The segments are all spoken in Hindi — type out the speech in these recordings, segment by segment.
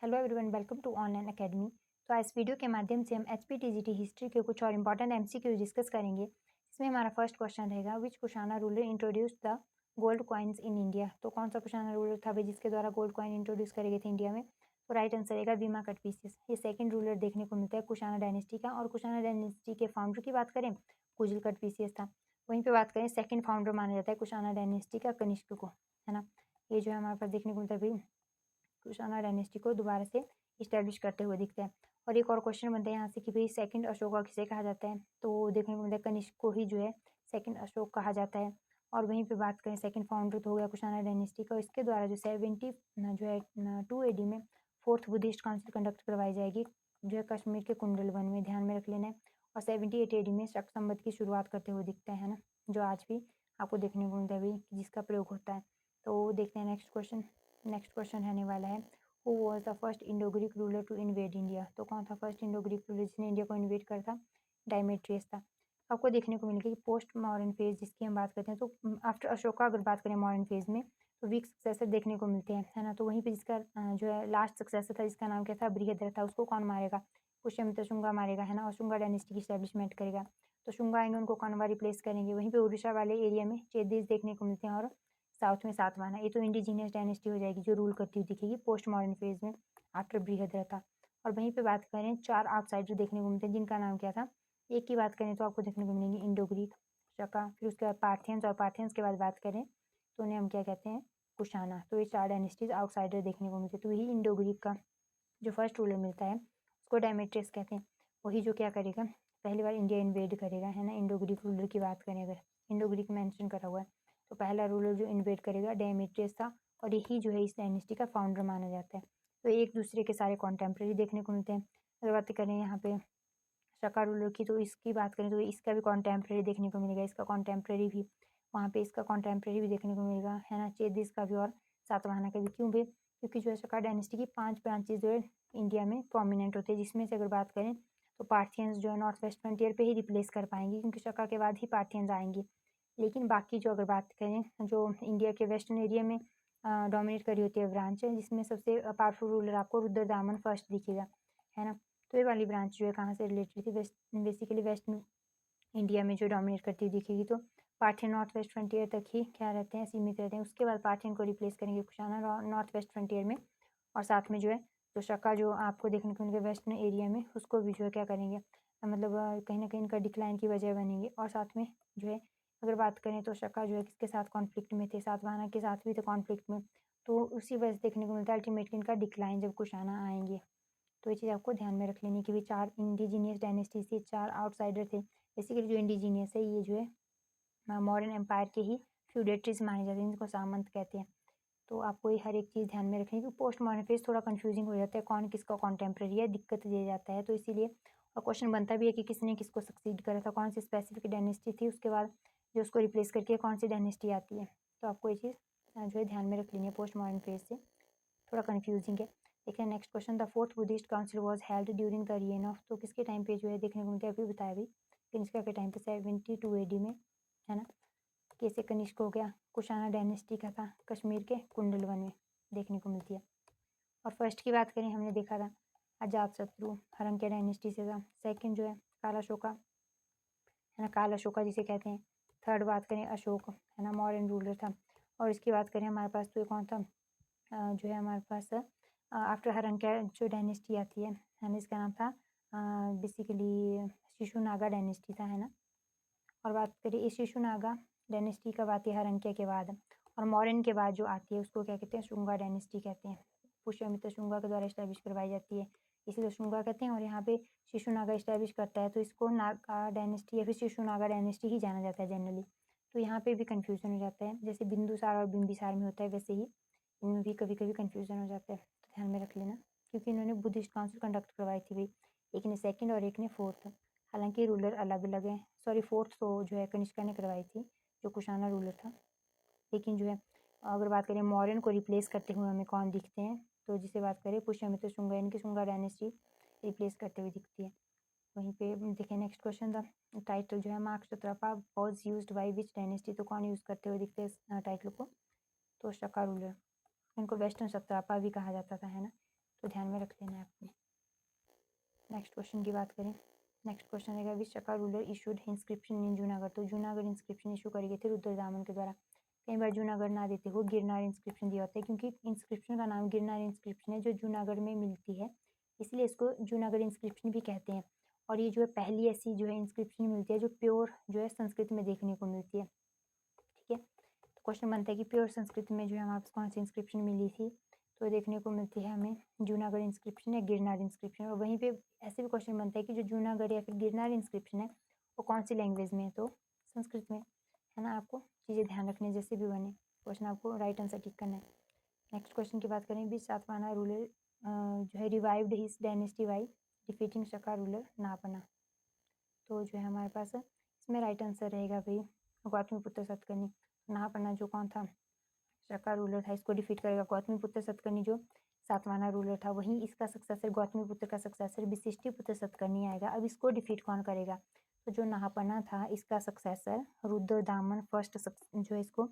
Hello everyone, welcome to online academy. तो आज वीडियो के माध्यम से हम एचपीटीजीटी हिस्ट्री के कुछ और इंपॉर्टेंट एमसीक्यू डिस्कस करेंगे। इसमें हमारा फर्स्ट क्वेश्चन रहेगा, which Kushana ruler introduce the gold coins in India. तो कौन सा कुशाना रूलर था भाई जिसके द्वारा गोल्ड कॉइन इंट्रोड्यूस करे गए थे इंडिया में? तो राइट आंसर रहेगा बीमा कटपीसिस। ये सेकंड रूलर देखने को मिलता है कुशाना डायनेस्टी का, और कुशाना डायनेस्टी के फाउंडर की बात करें कुजिल कटपीसियस था। वहीं पे बात करें सेकंड फाउंडर माना जाता है कुशाना डायनेस्टी का कनिष्क को, है ना। ये जो है हमारे पास देखने को मिलता है भाई कुशाना डायनेस्टी को दोबारा से इस्टेब्लिश करते हुए दिखते हैं। और एक और क्वेश्चन बनता है यहाँ से कि भाई सेकंड अशोका किसे कहा जाता है? तो देखने को मिलता है कनिष्क को ही जो है सेकंड अशोक कहा जाता है। और वहीं पे बात करें सेकंड फाउंडर तो हो गया कुशाना डायनेस्टी का, इसके द्वारा जो 2 AD में फोर्थ बुद्धिस्ट काउंसिल कंडक्ट करवाई जाएगी जो है कश्मीर के कुंडल वन में, ध्यान में रख लेना है। और 78 AD में शक संवत की शुरुआत करते हुए दिखते हैं, है ना, जो आज भी आपको देखने को मिलता है भाई जिसका प्रयोग होता है। तो देखते हैं नेक्स्ट क्वेश्चन रहने वाला है, who was the first Indo Greek ruler to invade India. तो कौन था फर्स्ट इंडो ग्रीक रूलर जिसने इंडिया को इन्वेड करा था? डायमेट्रियस था। आपको देखने को मिलेगी पोस्ट मॉडर्न फेज जिसकी हम बात करते हैं, तो आफ्टर अशोका अगर बात करें मॉडर्न फेज में तो वीक सक्सेसर देखने को मिलते हैं, है ना। तो वहीं पे जिसका जो है लास्ट सक्सेसर था जिसका नाम क्या था? बृहद्रथ था। उसको कौन मारेगा? पुष्यमित्र शुंगा मारेगा, है ना, और शुंगा डायनेस्टी की स्टैब्लिशमेंट करेगा। तो शुंगा आएंगे, उनको कौनवा रिप्लेस करेंगे। वहीं पे उड़ीसा वाले एरिया में चेदिस देखने को मिलते हैं, और साउथ में सातवाहना। ये तो इंडिजीनियस डायनेस्टी हो जाएगी जो रूल करती हुई दिखेगी पोस्ट मॉडर्न फेज में आफ्टर बृहद्रथ। और वहीं पे बात करें 4 आउटसाइडर देखने को मिलते हैं जिनका नाम क्या था? एक की बात करें तो आपको देखने को मिलेंगे इंडो ग्रीक, शका, फिर उसके बाद पार्थियंस, और पार्थियंस के बाद बात करें तो उन्हें हम क्या कहते हैं? कुशाना। तो ये 4 डायनेस्टीज आउटसाइडर देखने को मिलते हैं। तो यही इंडो ग्रीक का जो फर्स्ट रूलर मिलता है उसको डायमेट्रियस कहते हैं। वही जो क्या करेगा, पहली बार इंडिया इन्वेड करेगा, है ना। इंडो ग्रीक रूलर की बात करें अगर, इंडो ग्रीक मेंशन करा हुआ है, तो पहला रूलर जो इन्वेड करेगा डायमेट्रियस था, और यही जो है इस डायनेस्टी का फाउंडर माना जाता है। तो एक दूसरे के सारे कॉन्टेम्प्रेरी देखने को मिलते हैं। अगर बात करें यहाँ पे शका रूलर की, तो इसकी बात करें तो इसका भी कॉन्टेम्प्रेरी देखने को मिलेगा, इसका कॉन्टेम्प्रेरी भी वहाँ पे, इसका कॉन्टेम्प्रेरी भी देखने को मिलेगा, है ना। चेदिस का भी और सातवाहना का भी। क्यों भी? क्योंकि जो है शका डायनेस्टी की 5 ब्रांचेज जो है इंडिया में प्रोमिनेंट होते हैं, जिसमें से अगर बात करें तो पार्थियंस जो है नॉर्थ वेस्ट फ्रंटियर पे ही रिप्लेस कर पाएंगे, क्योंकि शका के बाद ही पार्थियंस आएंगे। लेकिन बाकी जो अगर बात करें जो इंडिया के वेस्टर्न एरिया में डोमिनेट करी होती है ब्रांच है, जिसमें सबसे पावरफुल रूलर आपको रुद्रदामन फर्स्ट दिखेगा, है ना। तो ये वाली ब्रांच जो है कहाँ से रिलेटेड थी? बेसिकली वेस्ट इंडिया में जो डोमिनेट करती हुई दिखेगी। तो पार्थियन नॉर्थ वेस्ट फ्रंटियर तक ही क्या रहते हैं? सीमित रहते हैं। उसके बाद पार्थियन को रिप्लेस करेंगे कुशाना नॉर्थ वेस्ट फ्रंटियर में, और साथ में जो है तो शका जो आपको देखने को मिलेगा वेस्टर्न एरिया में, उसको भी जो है क्या करेंगे, मतलब कहीं ना कहीं इनका डिक्लाइन की वजह बनेंगे। और साथ में जो है अगर बात करें तो शका जो है किसके साथ कॉन्फ्लिक्ट में थे? सातवाहना के साथ भी थे कॉन्फ्लिक्ट में। तो उसी वजह से देखने को मिलता है अल्टीमेटली इनका डिक्लाइन जब कुशाना आएंगे। तो ये चीज़ आपको ध्यान में रख लेनी कि भी 4 इंडिजीनियस डायनेस्टीज थी, 4 आउटसाइडर थे। बेसिकली जो इंडिजीनियस है ये जो है मॉडर्न एम्पायर के ही फ्यूडेटरीज माने जाते हैं, जिनको सामंत कहते हैं। तो आपको ये हर एक चीज़ ध्यान में रखनी है, क्योंकि पोस्ट मॉडर्न फेज थोड़ा कंफ्यूजिंग हो जाता है, कौन किसका कॉन्टेम्प्रेरी है, दिक्कत दे जाता है। तो इसीलिए और क्वेश्चन बनता भी है कि किसने किसको सक्सीड करा था, कौन सी स्पेसिफिक डायनेस्टी थी, उसके बाद जो उसको रिप्लेस करके कौन सी डायनेस्टी आती है। तो आपको ये चीज़ जो है ध्यान में रख लेनी है, पोस्ट मॉडर्न फेज से थोड़ा कन्फ्यूजिंग है। देखिए next question, the fourth Buddhist council was held during the rayon of. तो किसके टाइम पे जो है देखने को मिलता है? अभी बताया भी कनिष्का के टाइम पे 72 AD में, है ना। कैसे कनिष्क हो गया? कुशाना डायनेस्टी का था, कश्मीर के कुंडल वन में देखने को मिलती है। और फर्स्ट की बात करें हमने देखा था अजात शत्रु हरंक्य डायनेस्टी से था। सेकंड जो है काला अशोका, है ना, काला अशोका जिसे कहते हैं। थर्ड बात करें अशोक, है ना, मॉडर्न रूलर था। और इसकी बात करें हमारे पास तो ये कौन था? जो है हमारे पास आफ्टर हरंक्या जो डायनेस्टी आती है ना, इसका नाम था बेसिकली शिशुनागा डायनेस्टी था, है ना। और बात करें इस शिशुनागा डायनेस्टी कब आती है? हरंक्या के बाद। और मौर्यन के बाद जो आती है उसको क्या कहते हैं? शुंगा डायनेस्टी कहते हैं। पुष्यमित्र शुंगा के द्वारा इस्टेब्लिश करवाई जाती है, इसीलिए शुंगा कहते हैं। और यहाँ पे शिशुनागा इस्टेब्लिश करता है, तो इसको नागा डायनेस्टी या फिर शिशुनागा डायनेस्टी ही जाना जाता है जनरली। तो यहाँ पे भी कन्फ्यूजन हो जाता है, जैसे बिंदुसार और बिंबिसार में होता है वैसे ही इनमें भी कभी कभी कन्फ्यूजन हो जाता है। तो ध्यान में रख लेना, क्योंकि इन्होंने बुद्धिस्ट काउंसिल कंडक्ट करवाई थी भाई, एक ने सेकंड और एक ने फोर्थ। हालांकि रूलर अलग अलग हैं, सॉरी फोर्थ तो जो है कनिष्का ने करवाई थी जो कुशाना रूलर था। लेकिन जो है अगर बात करें मौर्यन को रिप्लेस करते हुए हमें कौन दिखते हैं, तो जिसे बात करें पुष्यमित्र शुंगा, इनकी शुंगा डायनेस्टी रिप्लेस करते हुए दिखती है। वहीं पे देखें नेक्स्ट क्वेश्चन था टाइटल जो है mark Kshatrapa was used by which dynasty. तो कौन यूज़ करते हुए दिखते हैं टाइटल को? तो शका रूलर, इनको वेस्टर्न सत्रापा भी कहा जाता था, है ना। तो ध्यान में रख लेना है आपने। नेक्स्ट क्वेश्चन की बात करें, नेक्स्ट क्वेश्चन रहेगा विच चका रूलर इशूड इंस्क्रिप्शन इन जूनागढ़। तो जूनागढ़ इंस्क्रिप्शन इशू करी गई थी रुद्रदामन के द्वारा। कई बार जूनागढ़ ना देते हो गिरनार इंस्क्रिप्शन दिया होता है, क्योंकि इंस्क्रिप्शन का नाम गिरनार इंस्क्रिप्शन है जो जूनागढ़ में मिलती है, इसलिए इसको जूनागढ़ इंस्क्रिप्शन भी कहते हैं। और ये जो है पहली ऐसी जो है इंस्क्रिप्शन मिलती है जो प्योर जो है संस्कृत में देखने को मिलती है। ठीक है, तो क्वेश्चन बनता है कि प्योर संस्कृत में जो है हमारे पास कौन सी इंस्क्रिप्शन मिली थी। तो देखने को मिलती है हमें जूनागढ़ इंस्क्रिप्शन या गिरनार इंस्क्रिप्शन। और वहीं पे ऐसे भी क्वेश्चन बनता है कि जो जूनागढ़ या फिर गिरनार इंस्क्रिप्शन है वो कौन सी लैंग्वेज में है, तो संस्कृत में, है ना। आपको चीज़ें ध्यान रखनी है, जैसे भी बने क्वेश्चन आपको राइट आंसर टिक करना है। नेक्स्ट क्वेश्चन की बात करें, बीच सातवाहना रूलर जो है revived his dynasty by defeating Shaka ruler Nahapana. तो जो है हमारे पास इसमें राइट आंसर रहेगा भाई गौतमीपुत्र सतकर्णी। नापना जो कौन था, शका रूलर था, इसको डिफीट करेगा गौतमीपुत्र सतकर्णी जो सातवाहना रूलर था। वहीं इसका सक्सेसर गौतमीपुत्र का सक्सेसर विशिष्टिपुत्र सतकर्णी आएगा। अब इसको डिफीट कौन करेगा, तो जो नाहपना था इसका सक्सेसर रुद्रदामन फर्स्ट जो इसको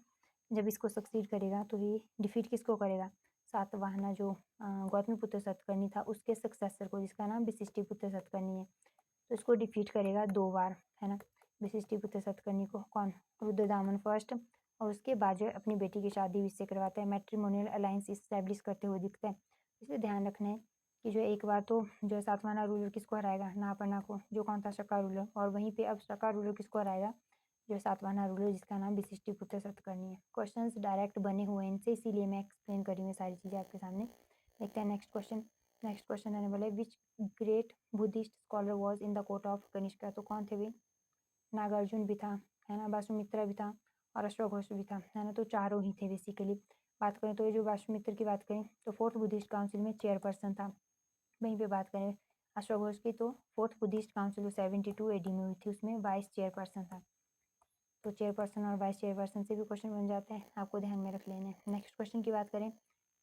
जब इसको सक्सीड करेगा तो ये डिफीट किसको करेगा, सातवाहना जो गौतमीपुत्र सतकर्णी था उसके सक्सेसर को, जिसका नाम विशिष्टिपुत्र सतकर्णी है। तो इसको डिफीट करेगा 2 बार, है ना, विशिष्टिपुत्र सतकर्णी को। कौन, रुद्रदामन फर्स्ट, और उसके बाद जो है अपनी बेटी की शादी इससे करवाता है, मैट्रिमोनियल अलायंस इस्टेब्लिश करते हुए दिखता है। इसलिए ध्यान रखना है कि जो एक बार तो जो है सातवाहना रूलर किसको हराएगा, नाहपन्ना को, जो कौन था, शका रूलर। और वहीं पे अब शका रूलर किसको हराएगा, जो सातवाहना रूलर जिसका नाम विशिष्टिपुत्र सतकर्णी है। क्वेश्चंस डायरेक्ट बने हुए हैं इनसे, इसीलिए मैं एक्सप्लेन करी हूँ सारी चीज़ें आपके सामने। देखते हैं नेक्स्ट क्वेश्चन। नेक्स्ट क्वेश्चन आने वाला है, which great Buddhist scholar was in the court of Kanishka. तो कौन थे भाई, नागार्जुन भी था, है ना, वासुमित्रा भी था और अश्वघोष भी था, है ना। तो चारों ही थे बेसिकली। बात करें तो ये जो वासुमित्र की बात करें तो फोर्थ बुद्धिस्ट काउंसिल में चेयरपर्सन था। वहीं पे बात करें अश्वघोष की तो फोर्थ बुद्धिस्ट काउंसिल 72 AD में हुई थी, उसमें वाइस चेयरपर्सन था। तो चेयरपर्सन और वाइस चेयरपर्सन से भी क्वेश्चन बन जाते हैं, आपको ध्यान में रख लेने। नेक्स्ट क्वेश्चन की बात करें,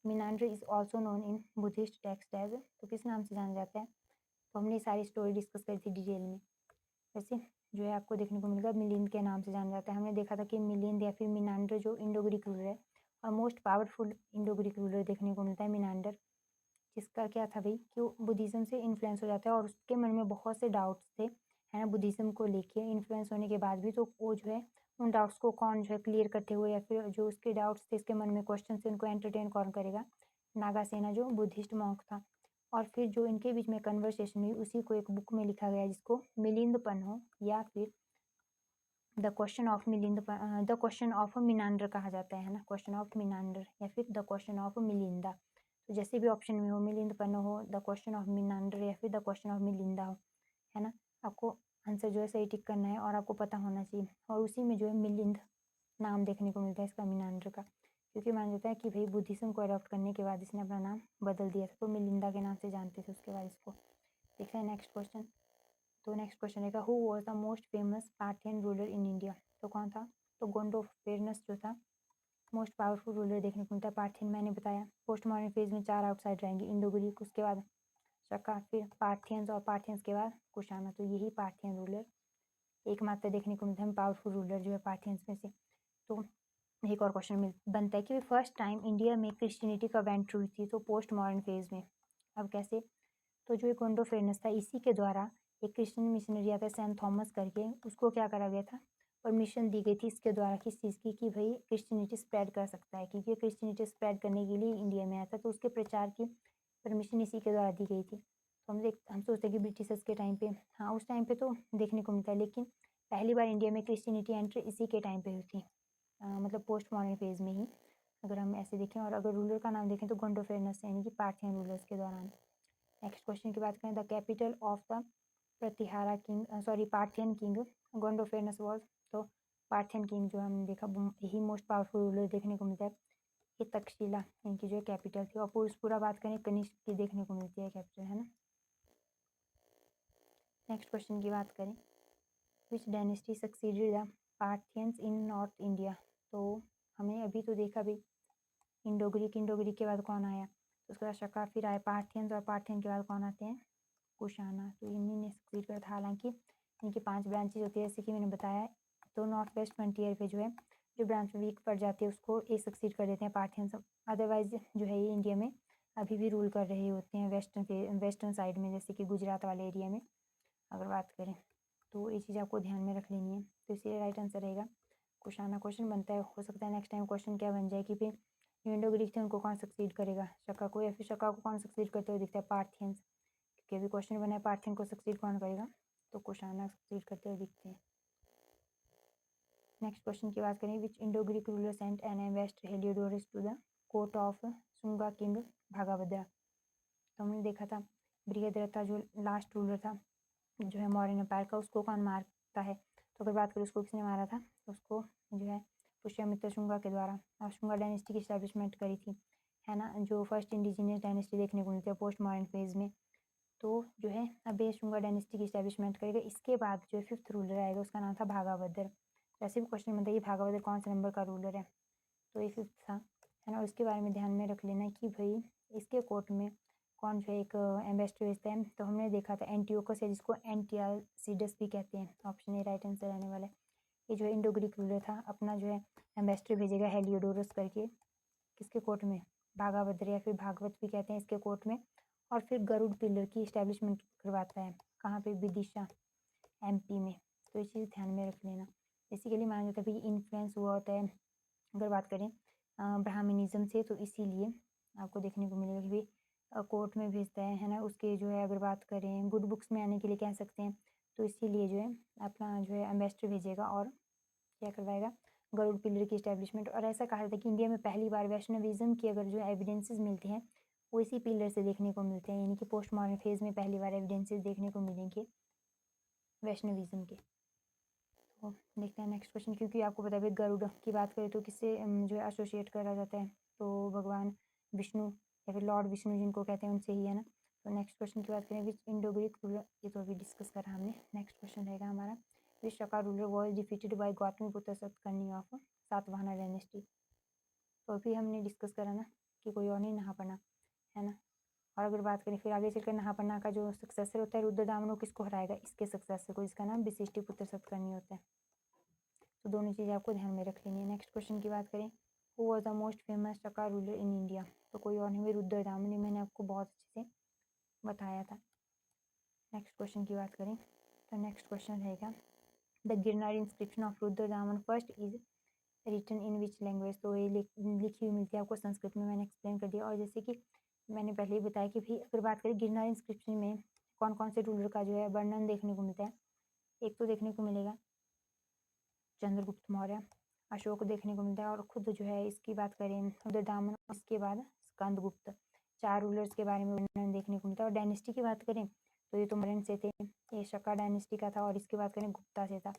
Menander is also known in Buddhist text as, तो किस नाम से जाना जाता है। तो हमने सारी स्टोरी डिस्कस करी थी डिटेल में। वैसे जो है आपको देखने को मिलेगा मिलिंद के नाम से जाना जाता है। हमने देखा था कि मिलिंद या फिर मीनांडर जो इंडो ग्रीक रूलर है और most powerful Indo Greek ruler देखने को मिलता है मीनांडर, जिसका क्या था भाई कि वो बुद्धिज़्म से इन्फ्लुएंस हो जाता है और उसके मन में बहुत से डाउट्स थे, है ना, बुद्धिज़्म को लेके इन्फ्लुएंस होने के बाद भी। तो वो जो है उन डाउट्स को कौन जो है क्लियर करते हुए, या फिर जो उसके डाउट्स थे इसके मन में क्वेश्चन से उनको एंटरटेन कौन करेगा, नागासेना जो बुद्धिस्ट मॉन्क था। और फिर जो इनके बीच में कन्वर्सेशन हुई उसी को एक बुक में लिखा गया जिसको मिलिंद पन्हो या फिर the question of Milind, the question of Menander कहा जाता है ना, क्वेश्चन ऑफ मिनांडर या फिर द क्वेश्चन ऑफ मिलिंदा। तो जैसे भी ऑप्शन में हो, मिलिंद पन्नो हो, द क्वेश्चन ऑफ मिनांडर या फिर द क्वेश्चन ऑफ मिलिंदा हो, है ना, आपको आंसर जो है सही टिक करना है और आपको पता होना चाहिए। और उसी में जो है मिलिंद नाम देखने को मिलता है इसका मिनांडर का, क्योंकि माना जाता है कि भाई बुद्धिज्म को अडॉप्ट करने के बाद इसने अपना नाम बदल दिया था, तो मिलिंदा के नाम से जानते थे उसके बाद इसको। देखते हैं नेक्स्ट क्वेश्चन। तो नेक्स्ट क्वेश्चन रहेगा, who was the most famous Parthian ruler in India. तो कौन था, तो गोंडोफेरनस जो था मोस्ट पावरफुल रूलर देखने को मिलता है। पार्थियन मैंने बताया, पोस्ट मॉडर्न फेज में 4 आउटसाइड रहेंगे, इंडो ग्रीक, उसके बाद शका, फिर पार्थियंस और पार्थियंस के बाद कुशाना। तो यही पार्थियन रूलर एकमात्र देखने को मिलता है पावरफुल रूलर जो है पार्थियंस में से। तो एक और क्वेश्चन बनता है कि फर्स्ट टाइम इंडिया में क्रिश्चियनिटी का एंट्री हुई थी, तो पोस्ट मॉडर्न फेज में। अब कैसे, तो जो एक गोंडोफेरनस था इसी के द्वारा एक क्रिश्चियन मिशनरी आता है सेंट थॉमस करके, उसको क्या करा गया था, परमिशन दी गई थी इसके द्वारा किस चीज़ की, कि भाई क्रिश्चियनिटी स्प्रेड कर सकता है, क्योंकि क्रिश्चियनिटी स्प्रेड करने के लिए इंडिया में आया था, तो उसके प्रचार की परमिशन इसी के द्वारा दी गई थी। तो हम सोचते हैं कि ब्रिटिशर्स के टाइम पे, हाँ उस टाइम पे तो देखने को मिलता है, लेकिन पहली बार इंडिया में क्रिश्चियनिटी एंट्री इसी के टाइम पे हुई थी, मतलब पोस्ट मॉडर्न फेज में ही, अगर हम ऐसे देखें। और अगर रूलर का नाम देखें तो गोंडोफेरनस, यानी कि पार्थियन रूलर्स के दौरान। नेक्स्ट क्वेश्चन की बात करें, the capital of the Pratihara king, sorry Parthian king Gondophernes was. तो पार्थियन किंग जो हमने देखा यही मोस्ट पावरफुल रूलर देखने को मिलता है, ये तक्षशिला इनकी जो है कैपिटल थी। और पूरा बात करें कनिष्क की देखने को मिलती है कैपिटल, है ना। नेक्स्ट क्वेश्चन की बात करें, विच dynasty succeeded the Parthians in north India. तो हमने अभी तो देखा भी इंडो ग्रीक के बाद कौन आया, तो उसके बाद शका, फिर आए पार्थियंस, और पार्थियन के बाद कौन आते हैं, कुशाना। तो इन्हीं ने सक्सीड करा था। हालांकि इनकी 5 ब्रांचेज होती है जैसे कि मैंने बताया, तो नॉर्थ वेस्ट फ्रंटियर पे जो है जो ब्रांच वीक पड़ जाती है उसको ये सक्सीड कर देते हैं पार्थियंस। अदरवाइज जो है ये इंडिया में अभी भी रूल कर रहे होते हैं वेस्टर्न साइड में, जैसे कि गुजरात वाले एरिया में अगर बात करें, तो ये चीज़ आपको ध्यान में रख लेनी है। तो इसलिए राइट आंसर रहेगा कुशाना। क्वेश्चन बनता है, हो सकता है नेक्स्ट टाइम क्वेश्चन क्या बन जाए कि फिर जो इंडो ग्रीक थे उनको कौन सक्सीड करेगा, शका को, या फिर शका को कौन सक्सीड करते हुए दिखता है, पार्थियंस, क्योंकि अभी क्वेश्चन बना है पार्थियन को सक्सीड कौन करेगा, तो कुशाना सक्सीड करते हुए दिखते हैं। नेक्स्ट क्वेश्चन की बात करें, which Indo Greek ruler sent an ambassador Heliodorus to the court of Sunga king Bhagabhadra. तो हमने देखा था बृहद्रथा जो लास्ट रूलर था जो है मौर्य एम्पायर का, उसको कौन मारता है, तो अगर बात करें उसको किसने मारा था, तो उसको जो है पुष्यमित्र शुंगा के द्वारा, और शुंगा डायनेस्टी की स्टैब्लिशमेंट करी थी, है ना, जो फर्स्ट इंडिजीनियस डायनेस्टी देखने को मिलती है पोस्ट मॉडर्न फेज में। तो जो है अब ये शुंगा डायनेस्टी की स्टैब्लिशमेंट करेगा। इसके बाद जो फिफ्थ रूलर आएगा उसका नाम था भागाभद्र। वैसे भी क्वेश्चन बनता है कि भागाभद्र कौन से नंबर का रूलर है, तो ये फिफ्थ था, है ना। उसके बारे में ध्यान में रख लेना कि भाई इसके कोर्ट में कौन जो है एक एम्बेसडर भेजता है, तो हमने देखा था एंटियोकस है जिसको एंटियालसीडस भी कहते हैं। ऑप्शन ए राइट आंसर आने वाला है। ये जो है इंडो ग्रीक रूलर था, अपना जो है एम्बेसडर भेजेगा हेलियोडोरस करके, किसके कोर्ट में, भागाभद्र या फिर भागवत भी कहते हैं इसके कोर्ट में, और फिर गरुड़ पिलर की इस्टेब्लिशमेंट करवाता है, कहाँ पे, विदिशा एमपी में। तो ये चीज़ ध्यान में रख लेना। बेसिकली माना जाता है कि इन्फ्लुएंस हुआ होता है, अगर बात करें ब्राह्मणिज्म से, तो इसीलिए आपको देखने को मिलेगा कि भाई कोर्ट में भेजता है ना। उसके जो है अगर बात करें गुड बुक्स में आने के लिए कह सकते हैं, तो इसीलिए जो है अपना जो है एम्बेसडर भेजेगा और क्या करवाएगा, गरुड़ पिलर की इस्टेब्लिशमेंट। और ऐसा कहा जाता है कि इंडिया में पहली बार वैष्णविज्म की अगर जो एविडेंसेस मिलते हैं वो इसी पिलर से देखने को मिलते हैं, यानी कि पोस्ट मॉडर्न फेज में पहली बार एविडेंसेस देखने को मिलेंगे वैष्णविज्म के। तो देखते हैं नेक्स्ट क्वेश्चन, क्योंकि आपको पता है गरुड़ की बात करें तो किससे जो है एसोसिएट करा जाता है, तो भगवान विष्णु या फिर लॉर्ड विष्णु जिनको कहते हैं उनसे ही, है ना। तो नेक्स्ट क्वेश्चन की बात करें, विच इंडो ग्रीक रूलर, ये तो अभी डिस्कस करा हमने। नेक्स्ट क्वेश्चन रहेगा हमारा, which Shaka ruler was defeated by Gautamiputra Satakarni of Satavahana dynasty. तो अभी हमने डिस्कस करा ना कि कोई और नहीं, नहापन्ना, है ना। और अगर बात करें फिर आगे चलकर नहापन्ना का जो सक्सेसर होता है रुद्रदामन, किसको हराएगा, इसके सक्सेसर को, जिसका नाम विशिष्टिपुत्र सतकर्णी होता है। तो दोनों चीज़ें आपको ध्यान में रख लेनी है। नेक्स्ट क्वेश्चन की बात करें, who was the most famous Shaka ruler in India, तो कोई और नहीं, रुद्रदामन, मैंने आपको बहुत अच्छे से बताया था। नेक्स्ट क्वेश्चन की बात करें तो नेक्स्ट क्वेश्चन रहेगा, the Girnar inscription of Rudradaman first is written in which language. तो ये लिखी हुई मिलती है आपको संस्कृत में, मैंने एक्सप्लेन कर दिया। और जैसे कि मैंने पहले ही बताया कि भाई अगर बात करें गिरनार इंस्क्रिप्शन में कौन कौन से रूलर का जो है वर्णन देखने को मिलता है, एक तो देखने को मिलेगा चंद्रगुप्त मौर्य, अशोक देखने को मिलता है, और खुद जो है इसकी बात करें रुद्रदामन, इसके बाद स्कंदगुप्त, चार रूलर्स के बारे में वर्णन देखने को मिलता है। और डायनेस्टी की बात करें तो ये तो मौर्यन से थे, ये शका डायनेस्टी का था, और इसकी बात करें गुप्ता से था।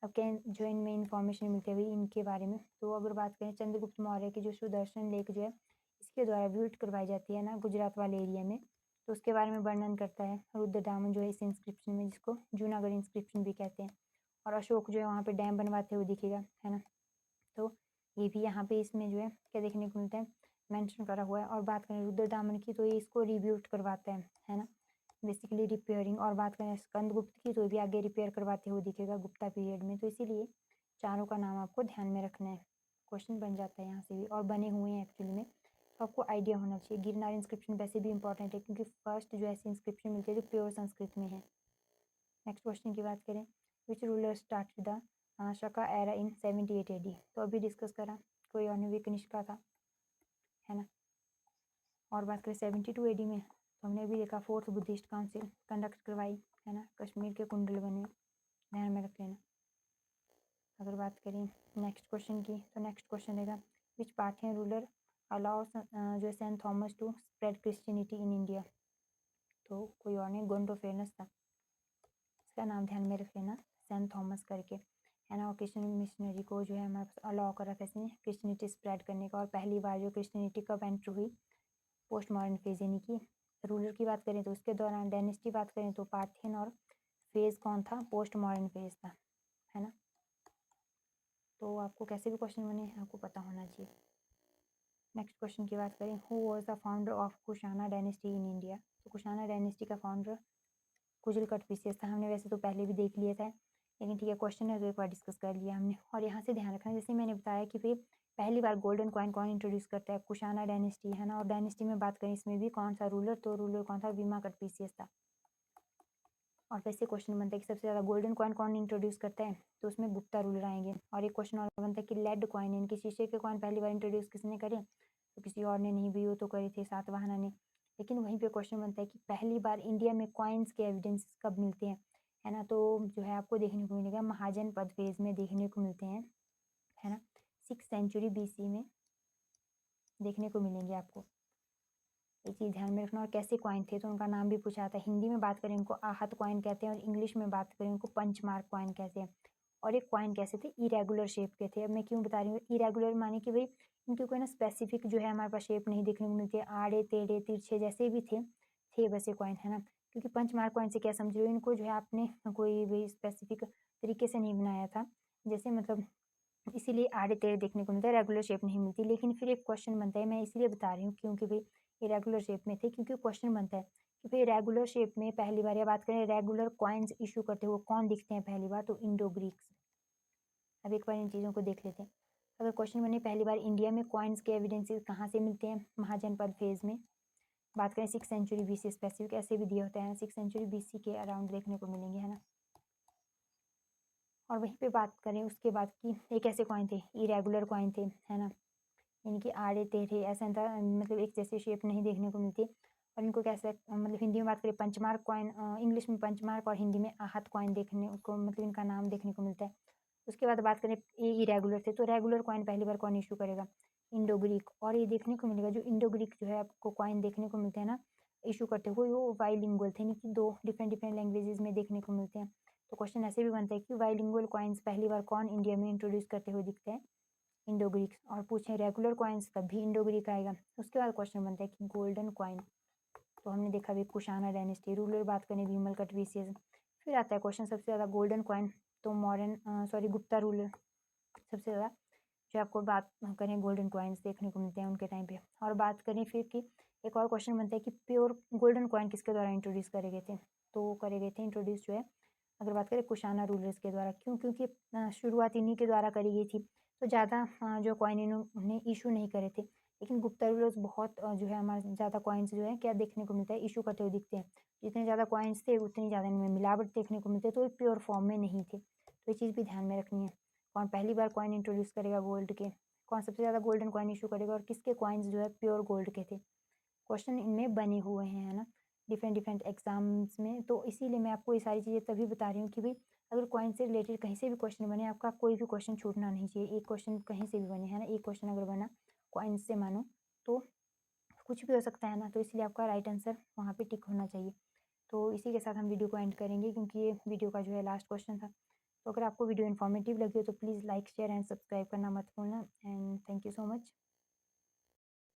अब क्या जो इनमें इंफॉर्मेशन मिलती है इनके बारे में, तो अगर बात करें चंद्रगुप्त मौर्य की जो सुदर्शन लेक जो है इसके द्वारा विजिट करवाई जाती है ना गुजरात वाले एरिया में, तो उसके बारे में वर्णन करता है रुद्रदामन जो है इस इंस्क्रिप्शन में, जिसको जूनागढ़ इंस्क्रिप्शन भी कहते हैं। और अशोक जो है वहाँ पे डैम बनवाते हुए दिखेगा, है ना। तो ये भी यहाँ पे इसमें जो है क्या देखने को मिलता है, मेंशन करा हुआ है। और बात करें रुद्रदामन की तो ये इसको रिब्यूट करवाता है ना, बेसिकली रिपेयरिंग। और बात करें स्कंदगुप्त की तो ये भी आगे रिपेयर करवाते हुए दिखेगा गुप्ता पीरियड में। तो इसीलिए चारों का नाम आपको ध्यान में रखना है, क्वेश्चन बन जाता है यहाँ से भी, और बने हुए हैं एक्चुअली में, तो आपको आइडिया होना चाहिए। गिरनार इंस्क्रिप्शन वैसे भी इंपॉर्टेंट है क्योंकि फर्स्ट जो ऐसी इंस्क्रिप्शन मिलती है जो प्योर संस्कृत में है। नेक्स्ट क्वेश्चन की बात करें, which ruler started the Shaka era in 78 AD, तो अभी डिस्कस करा, कोई और नहीं, कनिष्का था, है ना। और बात करें 72 AD में, तो हमने भी देखा फोर्थ बुद्धिस्ट काउंसिल कंडक्ट करवाई, है ना, कश्मीर के कुंडल बने, ध्यान में रख लेना। अगर बात करें नेक्स्ट क्वेश्चन की, तो नेक्स्ट क्वेश्चन रहेगा, विच पार्थियन रूलर अलाउ जो saint Thomas to spread Christianity in India, तो कोई और नहीं, गोंडोफेरनस था, इसका नाम ध्यान में रख लेना, सेंट थॉमस करके, है ना। और क्रिश्चियन मिशनरी को जो है हमारे पास अलाउ करा था इसने क्रिश्चियनिटी स्प्रेड करने का। और पहली बार जो क्रिश्चियनिटी कब एंटर हुई, पोस्ट मॉडर्न फेज, यानी कि रूलर की बात करें तो उसके दौरान, डायनेस्टी बात करें तो पार्थियन, और फेज कौन था, पोस्ट मॉडर्न फेज था, है ना। तो आपको कैसे भी क्वेश्चन बने आपको पता होना चाहिए। नेक्स्ट क्वेश्चन की बात करें, who was the founder of Kushana dynasty in India, तो कुशाना डायनेस्टी का फाउंडर कुजल कटपिसियस था। हमने वैसे तो पहले भी देख लिया था, लेकिन ठीक है क्वेश्चन है तो एक बार डिस्कस कर लिया हमने। और यहाँ से ध्यान रखना, जैसे मैंने बताया कि भाई पहली बार गोल्डन कॉइन कौन इंट्रोड्यूस करता है? कुशाना डायनेस्टी, है ना। और डायनेस्टी में बात करें इसमें भी कौन सा रूलर, तो रूलर कौन था? वीमा कटफिशियस था। और वैसे क्वेश्चन बनता है कि सबसे ज़्यादा गोल्डन कॉइन कौन इंट्रोड्यूस करता है? तो उसमें गुप्ता रूलर आएंगे। और एक क्वेश्चन और बनता है कि लेड कॉइन, इनके शीशे के कॉइन पहली बार इंट्रोड्यूस किसने करे? तो किसी और ने नहीं भी, वो तो करे थे सातवाहना ने। लेकिन वहीं पे क्वेश्चन बनता है कि पहली बार इंडिया में कॉइन्स के एविडेंस कब मिलते हैं, है ना। तो जो है आपको देखने को मिलेगा महाजन पद फेज में देखने को मिलते हैं, है ना। 6th century BC में देखने को मिलेंगे आपको। ये चीज़ ध्यान में रखना। और कैसे कॉइन थे, तो उनका नाम भी पूछा था। हिंदी में बात करें उनको आहत कॉइन कहते हैं, और इंग्लिश में बात करें उनको पंचमार्क कॉइन कहते हैं। और एक कॉइन कैसे थे? इरेगुलर शेप के थे। अब मैं क्यों बता रही हूँ इरेगुलर, माने कि भाई इनकी कोई ना स्पेसिफिक जो है हमारे पास शेप नहीं देखने को मिलती है, आड़े टेढ़े तिरछे जैसे भी थे वैसे कॉइन, है ना। क्योंकि पंचमार्क कॉइन से क्या समझ रहे हो, इनको जो है आपने कोई भी स्पेसिफिक तरीके से नहीं बनाया था, जैसे मतलब इसीलिए आड़े टेढ़े देखने को मिलता है, रेगुलर शेप नहीं मिलती। लेकिन फिर एक क्वेश्चन बनता है, मैं इसलिए बता रही हूँ क्योंकि भाई इरेगुलर शेप में थे, क्योंकि क्वेश्चन बनता है कि भाई रेगुलर शेप में पहली बार, या बात करें रेगुलर कॉइन्स इशू करते हुए कौन दिखते हैं पहली बार, तो इंडो ग्रीक्स। अब एक बार इन चीज़ों को देख लेते हैं। अगर क्वेश्चन बने पहली बार इंडिया में कॉइन्स के एविडेंसेस कहाँ से मिलते हैं? महाजनपद फेज में। बात करें 6th century BC, स्पेसिफिक ऐसे भी दिया होता है, 6th century BC के अराउंड देखने को मिलेंगे, है ना। और वहीं पे बात करें उसके बाद कि ये कैसे कॉइन थे? इरेगुलर कॉइन थे, है ना। इनके आड़े टेढ़े ऐसा था, मतलब एक जैसी शेप नहीं देखने को मिलती। और इनको कैसे मतलब हिंदी में बात करें पंचमार्क कॉइन, इंग्लिश में पंचमार्क, और हिंदी में आहत कॉइन देखने को, मतलब इनका नाम देखने को मिलता है। उसके बाद बात करें ये इरेगुलर थे, तो रेगुलर कॉइन पहली बार कौन इशू करेगा? Indo Greek. और ये देखने को मिलेगा जो इंडो ग्रीक जो है आपको कॉइन देखने को मिलते हैं ना इशू करते हुए, वो बाइलिंगुअल थे, यानी कि दो डिफरेंट डिफरेंट लैंग्वेजेस में देखने को मिलते हैं। तो क्वेश्चन ऐसे भी बनता है कि बाइलिंगुअल कॉइन्स पहली बार कौन इंडिया में इंट्रोड्यूस करते हुए दिखते हैं? Indo Greeks. और पूछें रेगुलर कॉइन्स तब भी इंडो ग्रीक आएगा। उसके बाद क्वेश्चन बनता है कि गोल्डन कॉइन, तो हमने देखा भी कुशाना डायनेस्टी, रूलर बात करें विमल कटफिशियस। फिर आता है क्वेश्चन सबसे ज़्यादा गोल्डन कॉइन, तो मॉडर्न गुप्ता रूलर सबसे ज़्यादा जो आपको बात करें गोल्डन कॉइन्स देखने को मिलते हैं उनके टाइम पे। और बात करें फिर कि एक और क्वेश्चन बनता है कि प्योर गोल्डन कॉइन किसके द्वारा इंट्रोड्यूस करे गए थे? तो करे गए थे इंट्रोड्यूस जो है, अगर बात करें कुशाना रूलर्स के द्वारा। क्यों? क्योंकि शुरुआत इन्हीं के द्वारा करी गई थी, तो ज़्यादा जो कॉइन इन्होंने इशू नहीं करे थे। लेकिन गुप्ता रूलर्स बहुत जो है हमारे ज़्यादा कॉइन्स जो है क्या देखने को मिलता है, इशू करते हुए दिखते हैं। जितने ज़्यादा कॉइन्स थे उतनी ज़्यादा इनमें मिलावट देखने को मिलती है, तो ये प्योर फॉर्म में नहीं थे। तो ये चीज़ भी ध्यान में रखनी है। कौन पहली बार कॉइन इंट्रोड्यूस करेगा गोल्ड के? कौन सबसे ज़्यादा गोल्डन कॉइन इशू करेगा? और किसके कॉइन्स जो है प्योर गोल्ड के थे? क्वेश्चन इनमें बने हुए हैं, है ना, डिफरेंट डिफरेंट एग्जाम्स में। तो इसीलिए मैं आपको ये सारी चीज़ें तभी बता रही हूँ कि भाई अगर कॉइन से रिलेटेड कहीं से भी क्वेश्चन बने, आपका कोई भी क्वेश्चन छूटना नहीं चाहिए। एक क्वेश्चन कहीं से भी बने, है ना, एक क्वेश्चन अगर बना कॉइन से मानो, तो कुछ भी हो सकता है ना, तो इसलिए आपका राइट आंसर वहाँ पे टिक होना चाहिए। तो इसी के साथ हम वीडियो को एंड करेंगे, क्योंकि ये वीडियो का जो है लास्ट क्वेश्चन था। तो अगर आपको वीडियो इन्फॉर्मेटिव लगी हो तो please like share and subscribe करना मत भूलना। And thank you so much.